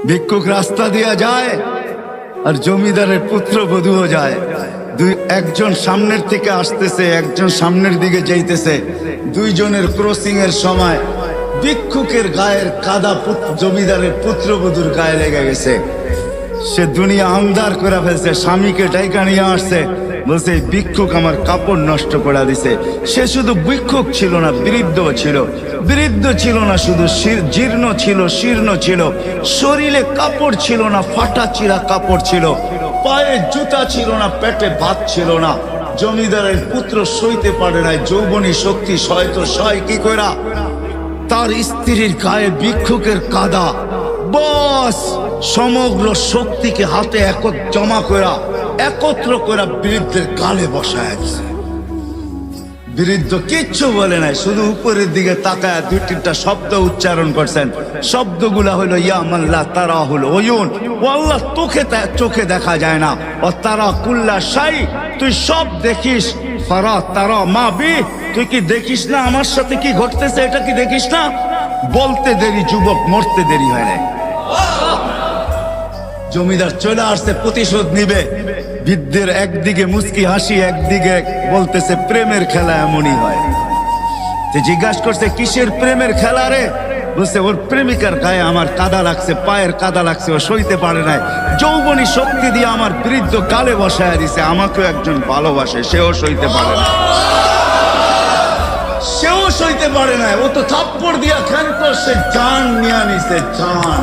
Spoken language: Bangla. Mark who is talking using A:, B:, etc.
A: ভিক্ষুক রাস্তা দিয়া যায় আর জমিদারের পুত্রবধূও যায়। একজন সামনের থেকে আসতেছে, একজন সামনের দিকে যাইতেছে। দুইজনের ক্রসিং এর সময় ভিক্ষুকের গায়ের কাদা জমিদারের পুত্রবধূর গায়ে লেগে গেছে। সে দুনিয়া আন্ধার করে ফেলছে, স্বামীকে ডাইকা নিয়ে আসছে, বলছে ভিক্ষুক আমার কাপড় নষ্ট করে দিছে। সে শুধু ভিক্ষুক ছিল না, বৃদ্ধ ছিল। বৃদ্ধ ছিল না শুধু, জীর্ণ ছিল, শীর্ণ ছিল। শরীরে কাপড় ছিল না, ফাটা চিরা কাপড় ছিল। পায়ে জুতা ছিল না, পেটে ভাত ছিল না। জমিদারের পুত্র সইতে পারে নাই, যৌবনী শক্তি সয় তো সয় কি কইরা? তার স্ত্রীর গায়ে ভিক্ষুকের কাদা, বস সমগ্র শক্তিকে হাতে জমা করা, একত্র করা বৃদ্ধের গালে বসায় দিছে। বৃদ্ধ কিচ্ছু বলে নাই, শুধু উপরের দিকে তাকায় দুই তিনটা শব্দ উচ্চারণ করছেন। শব্দগুলা হলো ইয়া মান লা তারাহুল উয়ুন, ও আল্লাহ চোখে দেখা যায় না। ও তারা কুল্লা শাই, তুই সব দেখিস। ফারা তারা মা বি, তুই কি দেখিস না আমার সাথে কি ঘটতেছে? এটা কি দেখিস না? বলতে দেরি যুবক, মরতে দেরি হয় না। জমিদার চলে আসছে, প্রতিশোধ নিবে। বৃদ্ধের একদিকে মুস্কি হাসি, একদিকে বলতেছে প্রেমের খেলা এমনই হয়। জিজ্ঞাসা করছে কিসের প্রেমের খেলা রে? বলছে ওর প্রেমিকার গায়ে আমার কাদা লাগছে, পায়ের কাদা লাগছে, ও সইতে পারে নাই। যৌবনী শক্তি দিয়ে আমার বৃদ্ধ গালে বসায় দিছে। আমাকেও একজন ভালোবাসে, সেও সইতে পারে না, সেও সইতে পারে না। ও তো থাপ্পড় দিয়া ক্ষান্ত, সে জান নিয়ে নিছে, জান।